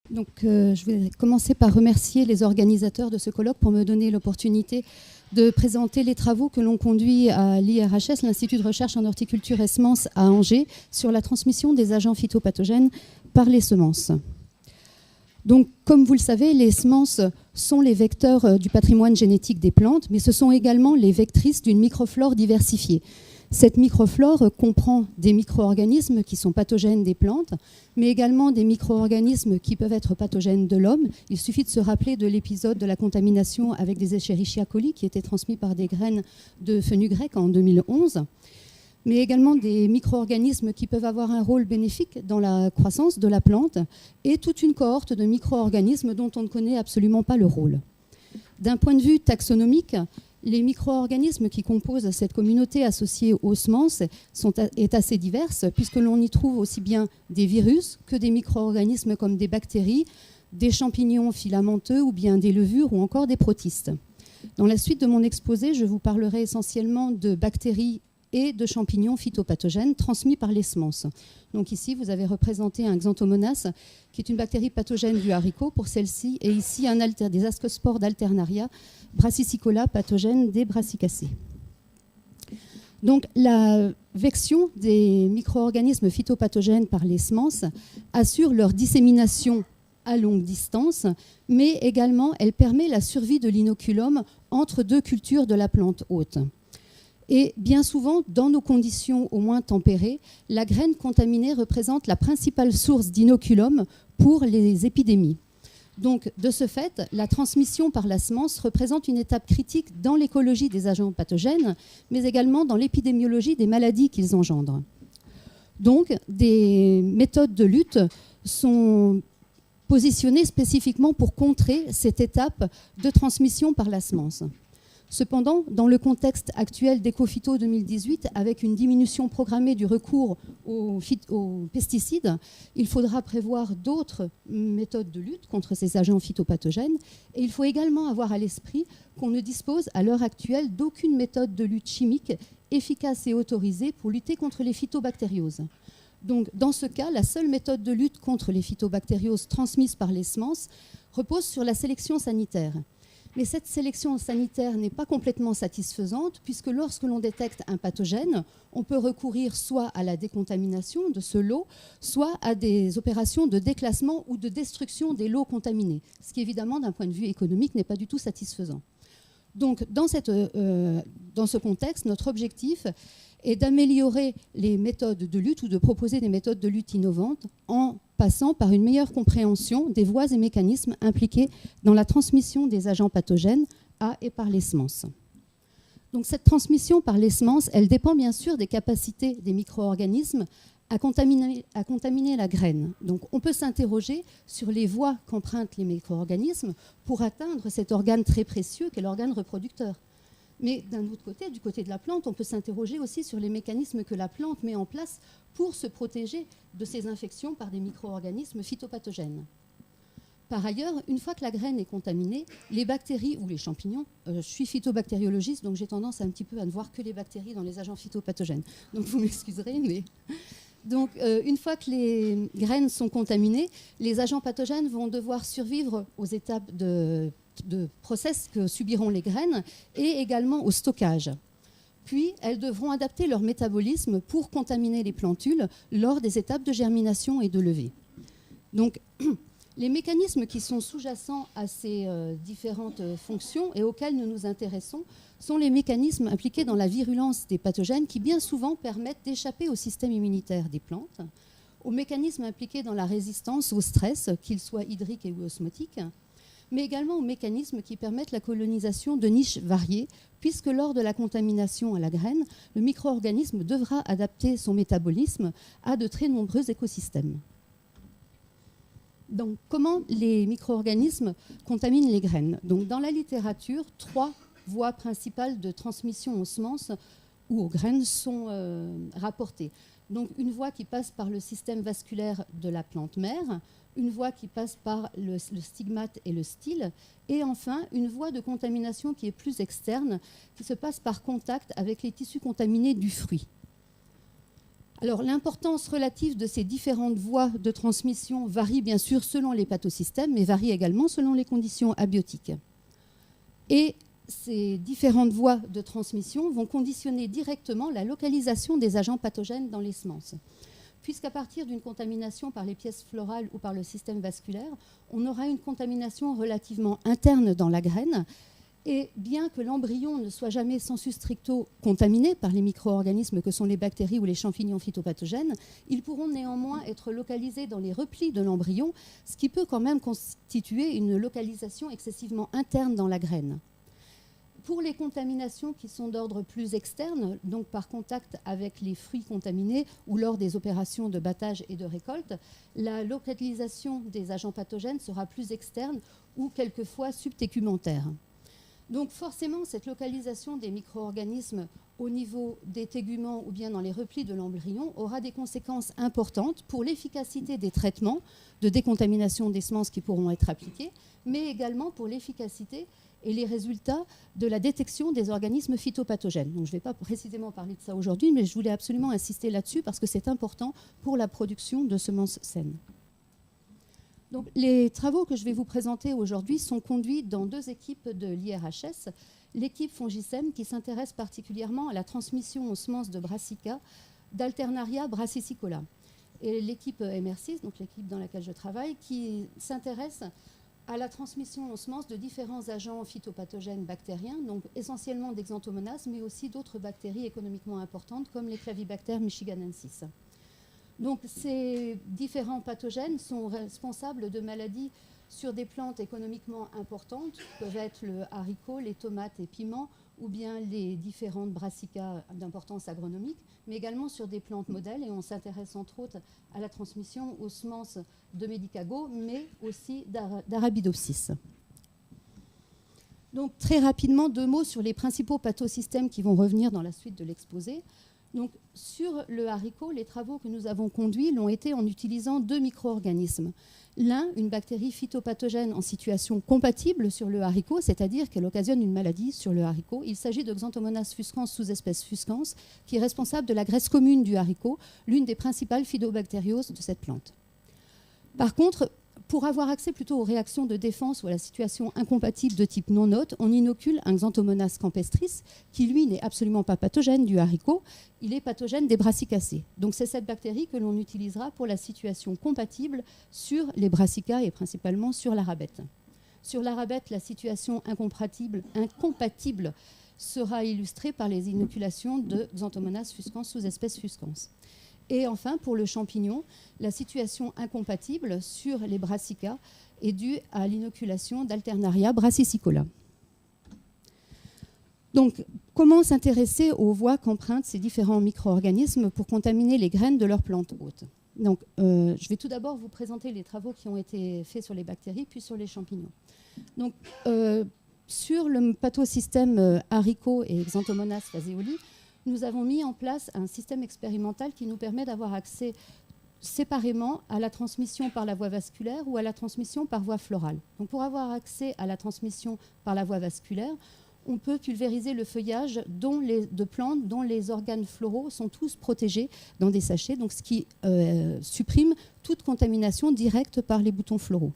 Donc, je vais commencer par remercier les organisateurs de ce colloque pour me donner l'opportunité de présenter les travaux que l'on conduit à l'IRHS, l'Institut de recherche en horticulture et semences à Angers, sur la transmission des agents phytopathogènes par les semences. Donc, comme vous le savez, les semences sont les vecteurs du patrimoine génétique des plantes, mais ce sont également les vectrices d'une microflore diversifiée. Cette microflore comprend des micro-organismes qui sont pathogènes des plantes, mais également des micro-organismes qui peuvent être pathogènes de l'homme. Il suffit de se rappeler de l'épisode de la contamination avec des Escherichia coli qui étaient transmis par des graines de fenugrec en 2011, mais également des micro-organismes qui peuvent avoir un rôle bénéfique dans la croissance de la plante et toute une cohorte de micro-organismes dont on ne connaît absolument pas le rôle. D'un point de vue taxonomique, les micro-organismes qui composent cette communauté associée aux semences est assez diverse, puisque l'on y trouve aussi bien des virus que des micro-organismes comme des bactéries, des champignons filamenteux ou bien des levures ou encore des protistes. Dans la suite de mon exposé, je vous parlerai essentiellement de bactéries et de champignons phytopathogènes transmis par les semences. Donc ici, vous avez représenté un Xanthomonas, qui est une bactérie pathogène du haricot pour celle-ci, et ici des ascospores d'Alternaria, brassicicola pathogène des brassicacées. Donc la vection des micro-organismes phytopathogènes par les semences assure leur dissémination à longue distance, mais également elle permet la survie de l'inoculum entre deux cultures de la plante hôte. Et bien souvent, dans nos conditions au moins tempérées, la graine contaminée représente la principale source d'inoculum pour les épidémies. Donc, de ce fait, la transmission par la semence représente une étape critique dans l'écologie des agents pathogènes, mais également dans l'épidémiologie des maladies qu'ils engendrent. Donc, des méthodes de lutte sont positionnées spécifiquement pour contrer cette étape de transmission par la semence. Cependant, dans le contexte actuel d'Ecophyto 2018, avec une diminution programmée du recours aux pesticides, il faudra prévoir d'autres méthodes de lutte contre ces agents phytopathogènes. Et il faut également avoir à l'esprit qu'on ne dispose à l'heure actuelle d'aucune méthode de lutte chimique efficace et autorisée pour lutter contre les phytobactérioses. Donc, dans ce cas, la seule méthode de lutte contre les phytobactérioses transmises par les semences repose sur la sélection sanitaire. Mais cette sélection sanitaire n'est pas complètement satisfaisante, puisque lorsque l'on détecte un pathogène, on peut recourir soit à la décontamination de ce lot, soit à des opérations de déclassement ou de destruction des lots contaminés, ce qui évidemment, d'un point de vue économique, n'est pas du tout satisfaisant. Donc, dans ce contexte, notre objectif est d'améliorer les méthodes de lutte ou de proposer des méthodes de lutte innovantes en passant par une meilleure compréhension des voies et mécanismes impliqués dans la transmission des agents pathogènes à et par les semences. Donc, cette transmission par les semences, elle dépend bien sûr des capacités des micro-organismes à contaminer la graine. Donc, on peut s'interroger sur les voies qu'empruntent les micro-organismes pour atteindre cet organe très précieux qu'est l'organe reproducteur. Mais d'un autre côté, du côté de la plante, on peut s'interroger aussi sur les mécanismes que la plante met en place pour se protéger de ces infections par des micro-organismes phytopathogènes. Par ailleurs, une fois que la graine est contaminée, les bactéries ou les champignons, je suis phytobactériologiste, donc j'ai tendance un petit peu à ne voir que les bactéries dans les agents phytopathogènes. Donc vous m'excuserez, mais... Donc, une fois que les graines sont contaminées, les agents pathogènes vont devoir survivre aux étapes de process que subiront les graines et également au stockage. Puis, elles devront adapter leur métabolisme pour contaminer les plantules lors des étapes de germination et de levée. Donc, les mécanismes qui sont sous-jacents à ces différentes fonctions et auxquels nous nous intéressons sont les mécanismes impliqués dans la virulence des pathogènes qui bien souvent permettent d'échapper au système immunitaire des plantes, aux mécanismes impliqués dans la résistance au stress, qu'ils soient hydriques ou osmotiques, mais également aux mécanismes qui permettent la colonisation de niches variées, puisque lors de la contamination à la graine, le micro-organisme devra adapter son métabolisme à de très nombreux écosystèmes. Donc, comment les micro-organismes contaminent les graines? Donc, dans la littérature, 3 voies principales de transmission aux semences ou aux graines sont rapportées. Donc, une voie qui passe par le système vasculaire de la plante mère, une voie qui passe par le stigmate et le style, et enfin une voie de contamination qui est plus externe, qui se passe par contact avec les tissus contaminés du fruit. Alors, l'importance relative de ces différentes voies de transmission varie bien sûr selon les pathosystèmes, mais varie également selon les conditions abiotiques. Et ces différentes voies de transmission vont conditionner directement la localisation des agents pathogènes dans les semences. Puisqu'à partir d'une contamination par les pièces florales ou par le système vasculaire, on aura une contamination relativement interne dans la graine. Et bien que l'embryon ne soit jamais sensu stricto contaminé par les micro-organismes que sont les bactéries ou les champignons phytopathogènes, ils pourront néanmoins être localisés dans les replis de l'embryon, ce qui peut quand même constituer une localisation excessivement interne dans la graine. Pour les contaminations qui sont d'ordre plus externe, donc par contact avec les fruits contaminés ou lors des opérations de battage et de récolte, la localisation des agents pathogènes sera plus externe ou quelquefois subtégumentaire. Donc forcément, cette localisation des micro-organismes au niveau des téguments ou bien dans les replis de l'embryon aura des conséquences importantes pour l'efficacité des traitements de décontamination des semences qui pourront être appliqués, mais également pour l'efficacité et les résultats de la détection des organismes phytopathogènes. Donc, je ne vais pas précisément parler de ça aujourd'hui, mais je voulais absolument insister là-dessus parce que c'est important pour la production de semences saines. Donc, les travaux que je vais vous présenter aujourd'hui sont conduits dans 2 équipes de l'IRHS. L'équipe Fongicem qui s'intéresse particulièrement à la transmission aux semences de Brassica d'Alternaria brassicicola. Et l'équipe MR6, donc l'équipe dans laquelle je travaille, qui s'intéresse à la transmission aux semences de différents agents phytopathogènes bactériens, donc essentiellement des Xanthomonas, mais aussi d'autres bactéries économiquement importantes comme les Clavibacter michiganensis. Donc ces différents pathogènes sont responsables de maladies sur des plantes économiquement importantes, peuvent être le haricot, les tomates et piments, ou bien les différentes brassicas d'importance agronomique, mais également sur des plantes modèles, et on s'intéresse entre autres à la transmission aux semences de Medicago, mais aussi d'Arabidopsis. Donc très rapidement, 2 mots sur les principaux pathosystèmes qui vont revenir dans la suite de l'exposé. Donc, sur le haricot, les travaux que nous avons conduits l'ont été en utilisant 2 micro-organismes. L'un, une bactérie phytopathogène en situation compatible sur le haricot, c'est-à-dire qu'elle occasionne une maladie sur le haricot. Il s'agit de Xanthomonas fuscans sous-espèce fuscans, qui est responsable de la graisse commune du haricot, l'une des principales phytobactérioses de cette plante. Par contre, pour avoir accès plutôt aux réactions de défense ou à la situation incompatible de type non-hôte, on inocule un Xanthomonas campestris qui, lui, n'est absolument pas pathogène du haricot, il est pathogène des brassicacées. Donc c'est cette bactérie que l'on utilisera pour la situation compatible sur les brassicas et principalement sur l'arabette. Sur l'arabette, la situation incompatible sera illustrée par les inoculations de Xanthomonas fuscans sous-espèce fuscans. Et enfin, pour le champignon, la situation incompatible sur les brassicas est due à l'inoculation d'Alternaria brassicicola. Donc, comment s'intéresser aux voies qu'empruntent ces différents micro-organismes pour contaminer les graines de leurs plantes hôtes? Donc, je vais tout d'abord vous présenter les travaux qui ont été faits sur les bactéries, puis sur les champignons. Donc, sur le pathosystème haricot et Xanthomonas phaseoli, nous avons mis en place un système expérimental qui nous permet d'avoir accès séparément à la transmission par la voie vasculaire ou à la transmission par voie florale. Donc pour avoir accès à la transmission par la voie vasculaire, on peut pulvériser le feuillage de plantes dont les organes floraux sont tous protégés dans des sachets, donc ce qui supprime toute contamination directe par les boutons floraux.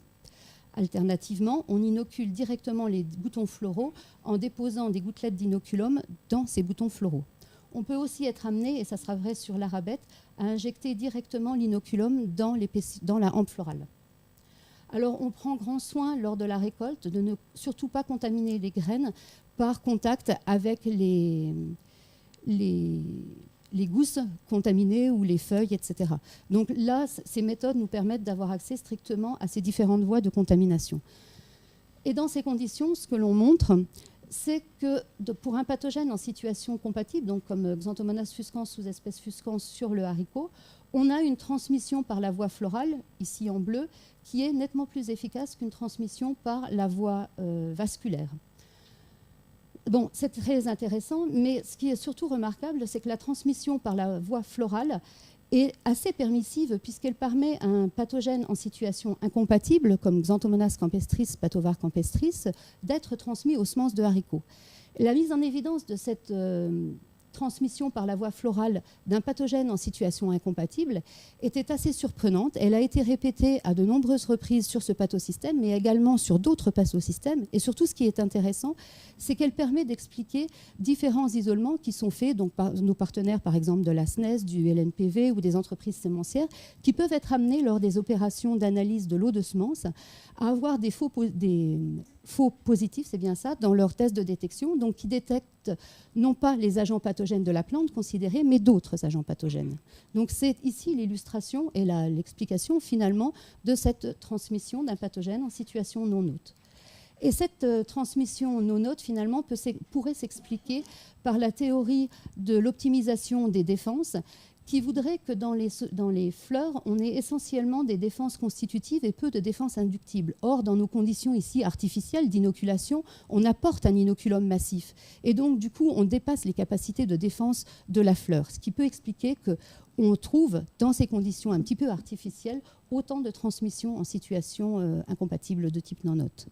Alternativement, on inocule directement les boutons floraux en déposant des gouttelettes d'inoculum dans ces boutons floraux. On peut aussi être amené, et ça sera vrai sur l'arabette, à injecter directement l'inoculum dans la hampe florale. Alors on prend grand soin lors de la récolte de ne surtout pas contaminer les graines par contact avec les gousses contaminées ou les feuilles, etc. Donc là, ces méthodes nous permettent d'avoir accès strictement à ces différentes voies de contamination. Et dans ces conditions, ce que l'on montre, c'est que pour un pathogène en situation compatible, donc comme Xanthomonas fuscans sous-espèce fuscans sur le haricot, on a une transmission par la voie florale, ici en bleu, qui est nettement plus efficace qu'une transmission par la voie vasculaire. Bon, c'est très intéressant, mais ce qui est surtout remarquable, c'est que la transmission par la voie florale est assez permissive puisqu'elle permet à un pathogène en situation incompatible, comme Xanthomonas campestris, Patovar campestris, d'être transmis aux semences de haricots. La mise en évidence de cette transmission par la voie florale d'un pathogène en situation incompatible était assez surprenante. Elle a été répétée à de nombreuses reprises sur ce pathosystème, mais également sur d'autres pathosystèmes. Et surtout, ce qui est intéressant, c'est qu'elle permet d'expliquer différents isolements qui sont faits donc, par nos partenaires, par exemple de la SNES, du LNPV ou des entreprises sémencières, qui peuvent être amenés lors des opérations d'analyse de l'eau de semence à avoir des faux positifs, c'est bien ça, dans leur test de détection, donc qui détectent non pas les agents pathogènes de la plante considérés, mais d'autres agents pathogènes. Donc c'est ici l'illustration et l'explication finalement de cette transmission d'un pathogène en situation non hôte. Et cette transmission non hôte finalement pourrait s'expliquer par la théorie de l'optimisation des défenses, qui voudrait que dans les fleurs, on ait essentiellement des défenses constitutives et peu de défenses inductibles. Or, dans nos conditions ici artificielles d'inoculation, on apporte un inoculum massif. Et donc, du coup, on dépasse les capacités de défense de la fleur, ce qui peut expliquer qu'on trouve, dans ces conditions un petit peu artificielles, autant de transmissions en situation incompatible de type non-hôte.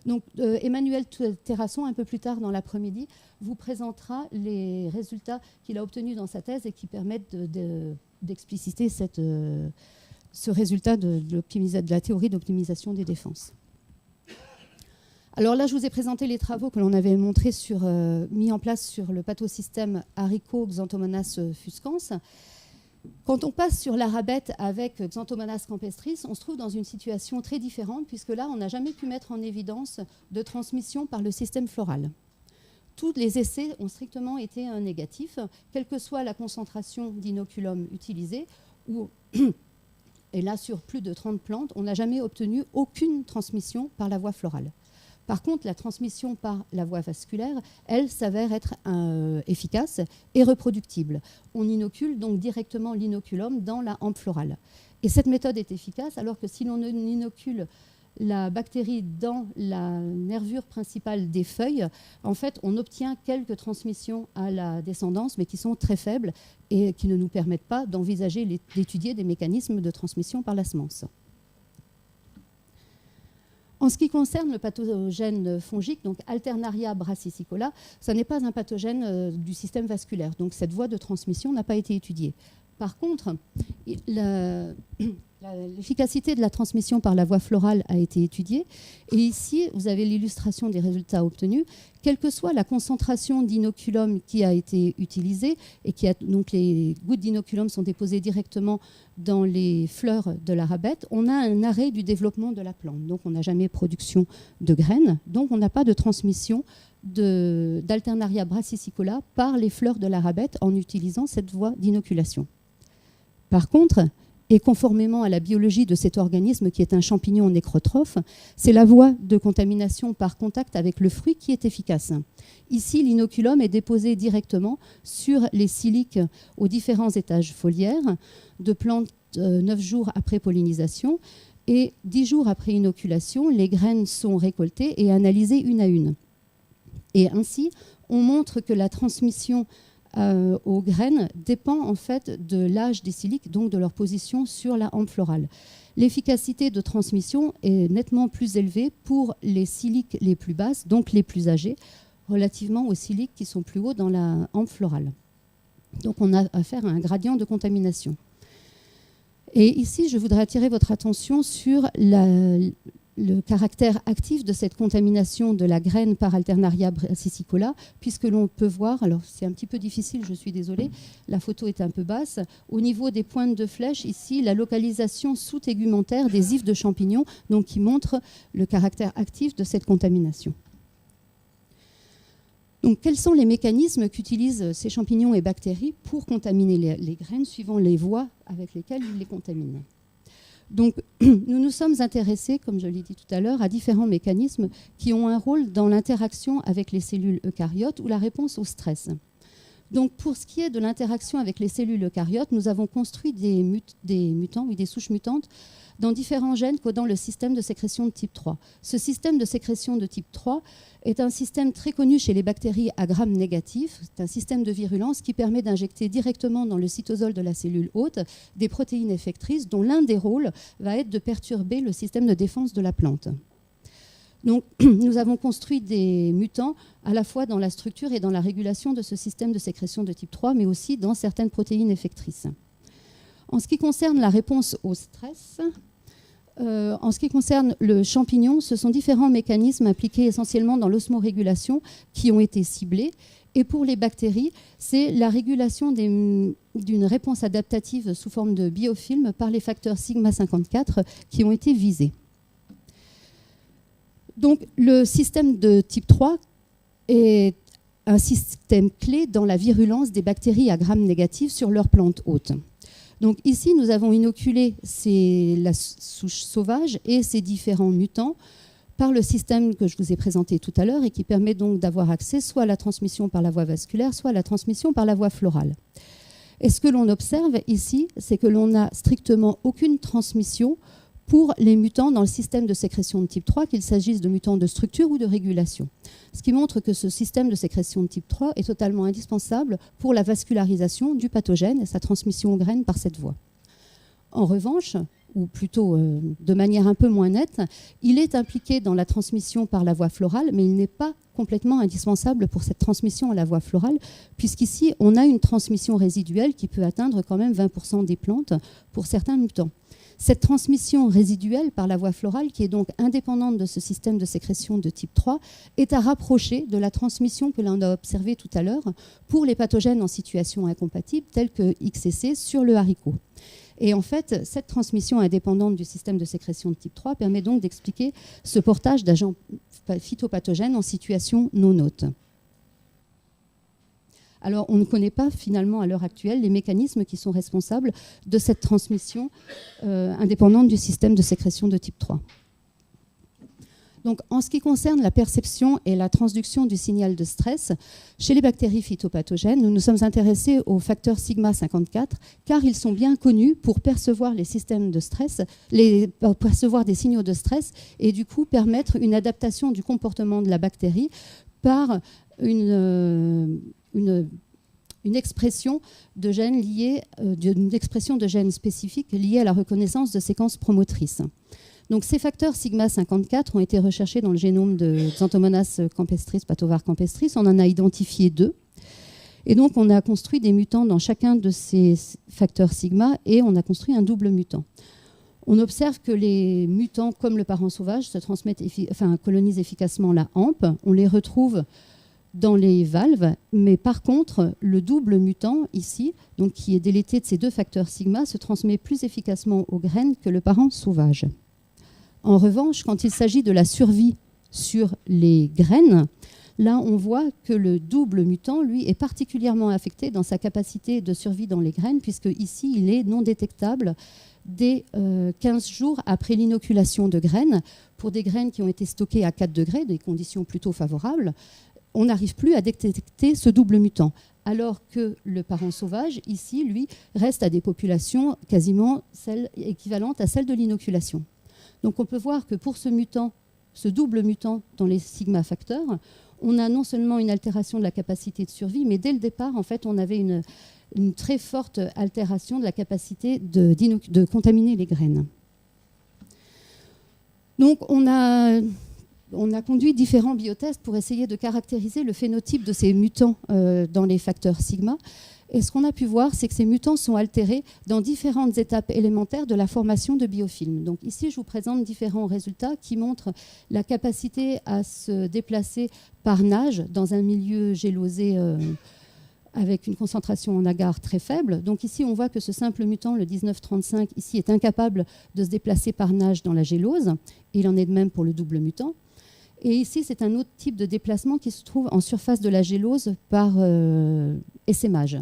Donc, Emmanuel Terrasson, un peu plus tard dans l'après-midi, vous présentera les résultats qu'il a obtenus dans sa thèse et qui permettent d'expliciter ce résultat de la théorie d'optimisation des défenses. Alors là, je vous ai présenté les travaux que l'on avait mis en place sur le pathosystème haricot Xanthomonas fuscans. Quand on passe sur l'arabette avec Xanthomonas campestris, on se trouve dans une situation très différente, puisque là, on n'a jamais pu mettre en évidence de transmission par le système floral. Tous les essais ont strictement été négatifs, quelle que soit la concentration d'inoculum utilisée, et là, sur plus de 30 plantes, on n'a jamais obtenu aucune transmission par la voie florale. Par contre, la transmission par la voie vasculaire, elle, s'avère être efficace et reproductible. On inocule donc directement l'inoculum dans la hampe florale. Et cette méthode est efficace, alors que si l'on inocule la bactérie dans la nervure principale des feuilles, en fait, on obtient quelques transmissions à la descendance, mais qui sont très faibles et qui ne nous permettent pas d'étudier des mécanismes de transmission par la semence. En ce qui concerne le pathogène fongique, donc Alternaria brassicicola, ce n'est pas un pathogène du système vasculaire. Donc cette voie de transmission n'a pas été étudiée. Par contre, l'efficacité de la transmission par la voie florale a été étudiée. Et ici, vous avez l'illustration des résultats obtenus. Quelle que soit la concentration d'inoculum qui a été utilisée, donc les gouttes d'inoculum sont déposées directement dans les fleurs de l'arabette, on a un arrêt du développement de la plante. Donc on n'a jamais production de graines, donc on n'a pas de transmission d'Alternaria brassicicola par les fleurs de l'arabette en utilisant cette voie d'inoculation. Par contre, et conformément à la biologie de cet organisme qui est un champignon nécrotrophe, c'est la voie de contamination par contact avec le fruit qui est efficace. Ici, l'inoculum est déposé directement sur les siliques aux différents étages foliaires de plantes 9 jours après pollinisation, et 10 jours après inoculation, les graines sont récoltées et analysées une à une. Et ainsi, on montre que la transmission aux graines dépend en fait de l'âge des siliques, donc de leur position sur la hampe florale. L'efficacité de transmission est nettement plus élevée pour les siliques les plus basses, donc les plus âgées, relativement aux siliques qui sont plus hauts dans la hampe florale. Donc on a affaire à un gradient de contamination. Et ici, je voudrais attirer votre attention sur le caractère actif de cette contamination de la graine par Alternaria brassicicola, puisque l'on peut voir, alors c'est un petit peu difficile, je suis désolée, la photo est un peu basse, au niveau des pointes de flèche, ici, la localisation sous-tégumentaire des ifs de champignons, donc qui montre le caractère actif de cette contamination. Donc, quels sont les mécanismes qu'utilisent ces champignons et bactéries pour contaminer les graines suivant les voies avec lesquelles ils les contaminent? Donc, nous nous sommes intéressés, comme je l'ai dit tout à l'heure, à différents mécanismes qui ont un rôle dans l'interaction avec les cellules eucaryotes ou la réponse au stress. Donc, pour ce qui est de l'interaction avec les cellules eucaryotes, nous avons construit des souches mutantes dans différents gènes codant le système de sécrétion de type 3. Ce système de sécrétion de type 3 est un système très connu chez les bactéries à Gram négatif. C'est un système de virulence qui permet d'injecter directement dans le cytosol de la cellule hôte des protéines effectrices dont l'un des rôles va être de perturber le système de défense de la plante. Donc, nous avons construit des mutants à la fois dans la structure et dans la régulation de ce système de sécrétion de type 3, mais aussi dans certaines protéines effectrices. En ce qui concerne la réponse au stress, en ce qui concerne le champignon, ce sont différents mécanismes impliqués essentiellement dans l'osmorégulation qui ont été ciblés. Et pour les bactéries, c'est la régulation d'une réponse adaptative sous forme de biofilm par les facteurs sigma 54 qui ont été visés. Donc, le système de type 3 est un système clé dans la virulence des bactéries à gram négatif sur leurs plantes hôtes. Donc ici, nous avons inoculé la souche sauvage et ses différents mutants par le système que je vous ai présenté tout à l'heure et qui permet donc d'avoir accès soit à la transmission par la voie vasculaire, soit à la transmission par la voie florale. Et ce que l'on observe ici, c'est que l'on n'a strictement aucune transmission pour les mutants dans le système de sécrétion de type 3, qu'il s'agisse de mutants de structure ou de régulation. Ce qui montre que ce système de sécrétion de type 3 est totalement indispensable pour la vascularisation du pathogène et sa transmission aux graines par cette voie. En revanche, ou plutôt de manière un peu moins nette, il est impliqué dans la transmission par la voie florale, mais il n'est pas complètement indispensable pour cette transmission à la voie florale, puisqu'ici, on a une transmission résiduelle qui peut atteindre quand même 20% des plantes pour certains mutants. Cette transmission résiduelle par la voie florale, qui est donc indépendante de ce système de sécrétion de type 3, est à rapprocher de la transmission que l'on a observée tout à l'heure pour les pathogènes en situation incompatible, tels que XCC sur le haricot. Et en fait, cette transmission indépendante du système de sécrétion de type 3 permet donc d'expliquer ce portage d'agents phytopathogènes en situation non hôte. Alors, on ne connaît pas finalement à l'heure actuelle les mécanismes qui sont responsables de cette transmission indépendante du système de sécrétion de type 3. Donc, en ce qui concerne la perception et la transduction du signal de stress, chez les bactéries phytopathogènes, nous nous sommes intéressés aux facteurs sigma 54 car ils sont bien connus pour percevoir les systèmes de stress, percevoir des signaux de stress et du coup permettre une adaptation du comportement de la bactérie par une expression de gènes liés, une expression de gènes spécifiques liés à la reconnaissance de séquences promotrices. Donc, ces facteurs sigma 54 ont été recherchés dans le génome de Xanthomonas campestris, Patovar campestris. On en a identifié 2. Et donc, on a construit des mutants dans chacun de ces facteurs sigma et on a construit un double mutant. On observe que les mutants, comme le parent sauvage, colonisent efficacement la hampe. On les retrouve dans les valves, mais par contre, le double mutant ici, donc qui est délété de ces 2 facteurs sigma, se transmet plus efficacement aux graines que le parent sauvage. En revanche, quand il s'agit de la survie sur les graines, là, on voit que le double mutant, lui, est particulièrement affecté dans sa capacité de survie dans les graines, puisque ici, il est non détectable dès 15 jours après l'inoculation de graines. Pour des graines qui ont été stockées à 4 degrés, des conditions plutôt favorables, on n'arrive plus à détecter ce double mutant. Alors que le parent sauvage, ici, lui, reste à des populations quasiment équivalentes à celles de l'inoculation. Donc on peut voir que pour ce mutant, ce double mutant dans les sigma facteurs, on a non seulement une altération de la capacité de survie, mais dès le départ, en fait, on avait une très forte altération de la capacité de contaminer les graines. Donc on a conduit différents biotests pour essayer de caractériser le phénotype de ces mutants dans les facteurs sigma. Et ce qu'on a pu voir, c'est que ces mutants sont altérés dans différentes étapes élémentaires de la formation de biofilms. Donc ici, je vous présente différents résultats qui montrent la capacité à se déplacer par nage dans un milieu gélosé avec une concentration en agar très faible. Donc ici, on voit que ce simple mutant, le 1935, ici, est incapable de se déplacer par nage dans la gélose. Et il en est de même pour le double mutant. Et ici, c'est un autre type de déplacement qui se trouve en surface de la gélose par essaimage.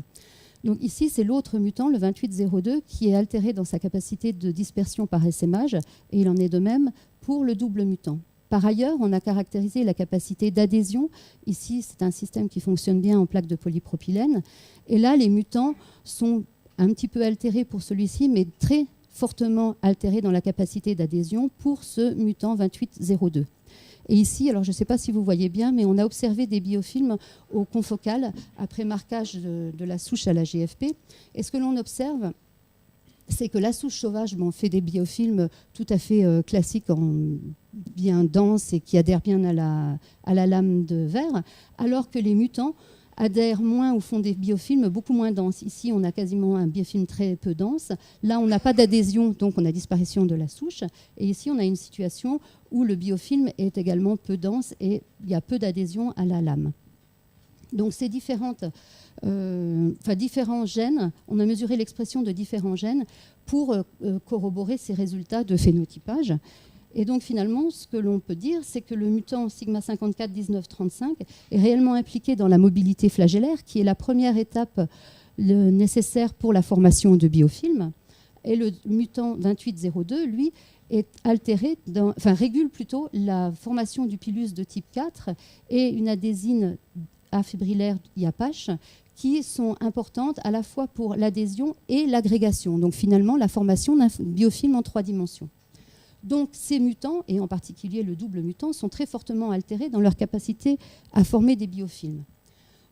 Donc ici, c'est l'autre mutant, le 2802, qui est altéré dans sa capacité de dispersion par essaimage, et il en est de même pour le double mutant. Par ailleurs, on a caractérisé la capacité d'adhésion. Ici, c'est un système qui fonctionne bien en plaques de polypropylène. Et là, les mutants sont un petit peu altérés pour celui-ci, mais très fortement altérés dans la capacité d'adhésion pour ce mutant 2802. Et ici, alors je ne sais pas si vous voyez bien, mais on a observé des biofilms au confocal après marquage de la souche à la GFP. Et ce que l'on observe, c'est que la souche sauvage fait des biofilms tout à fait classiques, bien denses et qui adhèrent bien à la lame de verre, alors que les mutants adhèrent moins ou font des biofilms beaucoup moins denses. Ici, on a quasiment un biofilm très peu dense. Là, on n'a pas d'adhésion, donc on a disparition de la souche. Et ici, on a une situation où le biofilm est également peu dense et il y a peu d'adhésion à la lame. Donc ces différents gènes, on a mesuré l'expression de différents gènes pour corroborer ces résultats de phénotypage. Et donc finalement, ce que l'on peut dire, c'est que le mutant sigma 54 1935 est réellement impliqué dans la mobilité flagellaire, qui est la première étape nécessaire pour la formation de biofilms. Et le mutant 2802, lui, est altéré, régule plutôt la formation du pilus de type 4 et une adhésine afibrillaire IAPACH qui sont importantes à la fois pour l'adhésion et l'agrégation. Donc finalement, la formation d'un biofilm en 3 dimensions. Donc ces mutants, et en particulier le double mutant, sont très fortement altérés dans leur capacité à former des biofilms.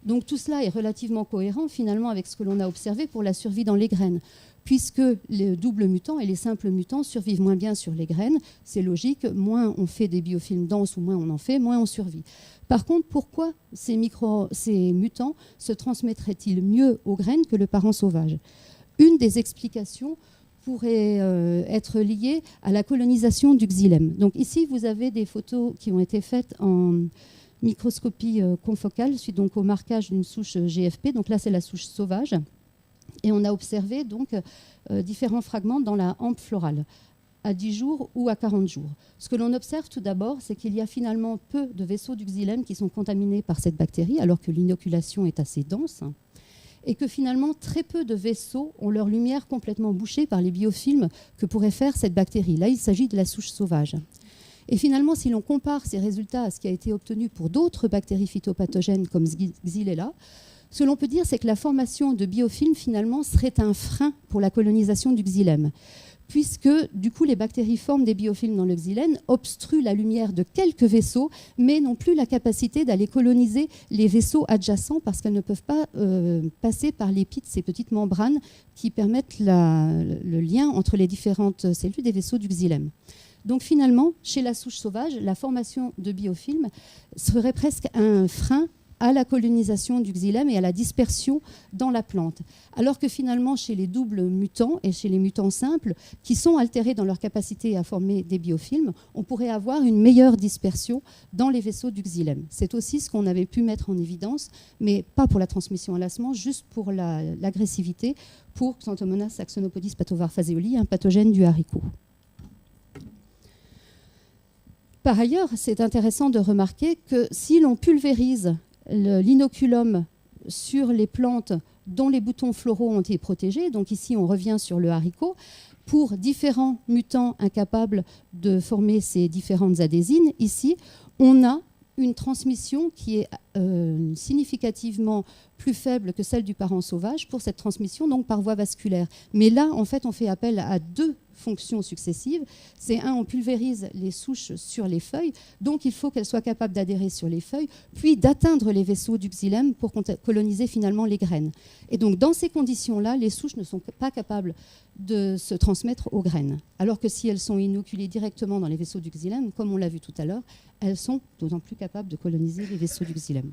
Donc tout cela est relativement cohérent finalement avec ce que l'on a observé pour la survie dans les graines, puisque les doubles mutants et les simples mutants survivent moins bien sur les graines. C'est logique, moins on fait des biofilms denses ou moins on en fait, moins on survit. Par contre, pourquoi ces mutants se transmettraient-ils mieux aux graines que le parent sauvage? Une des explications pourrait être liée à la colonisation du xylème. Donc ici, vous avez des photos qui ont été faites en microscopie confocale, suite donc au marquage d'une souche GFP. Donc là, c'est la souche sauvage. Et on a observé donc différents fragments dans la hampe florale, à 10 jours ou à 40 jours. Ce que l'on observe tout d'abord, c'est qu'il y a finalement peu de vaisseaux du xylème qui sont contaminés par cette bactérie, alors que l'inoculation est assez dense, et que finalement très peu de vaisseaux ont leur lumière complètement bouchée par les biofilms que pourrait faire cette bactérie. Là, il s'agit de la souche sauvage. Et finalement, si l'on compare ces résultats à ce qui a été obtenu pour d'autres bactéries phytopathogènes comme Xylella, ce que l'on peut dire, c'est que la formation de biofilms, finalement, serait un frein pour la colonisation du xylème, puisque, du coup, les bactéries forment des biofilms dans le xylème, obstruent la lumière de quelques vaisseaux, mais n'ont plus la capacité d'aller coloniser les vaisseaux adjacents parce qu'elles ne peuvent pas passer par l'épi de ces petites membranes qui permettent le lien entre les différentes cellules des vaisseaux du xylème. Donc finalement, chez la souche sauvage, la formation de biofilms serait presque un frein à la colonisation du xylème et à la dispersion dans la plante. Alors que finalement, chez les doubles mutants et chez les mutants simples, qui sont altérés dans leur capacité à former des biofilms, on pourrait avoir une meilleure dispersion dans les vaisseaux du xylème. C'est aussi ce qu'on avait pu mettre en évidence, mais pas pour la transmission à la semence, juste pour l'agressivité, pour Xanthomonas saxonopodis patovar-phaseoli, un pathogène du haricot. Par ailleurs, c'est intéressant de remarquer que si l'on pulvérise l'inoculum sur les plantes dont les boutons floraux ont été protégés, donc ici on revient sur le haricot, pour différents mutants incapables de former ces différentes adhésines, ici on a une transmission qui est significativement plus faible que celle du parent sauvage pour cette transmission donc par voie vasculaire. Mais là, en fait, on fait appel à deux fonctions successives. C'est on pulvérise les souches sur les feuilles, donc il faut qu'elles soient capables d'adhérer sur les feuilles, puis d'atteindre les vaisseaux du xylème pour coloniser finalement les graines. Et donc, dans ces conditions-là, les souches ne sont pas capables de se transmettre aux graines. Alors que si elles sont inoculées directement dans les vaisseaux du xylème, comme on l'a vu tout à l'heure, elles sont d'autant plus capables de coloniser les vaisseaux du xylème.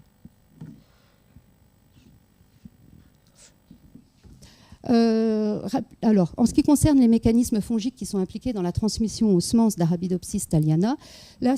Alors, en ce qui concerne les mécanismes fongiques qui sont impliqués dans la transmission aux semences d'Arabidopsis thaliana, là,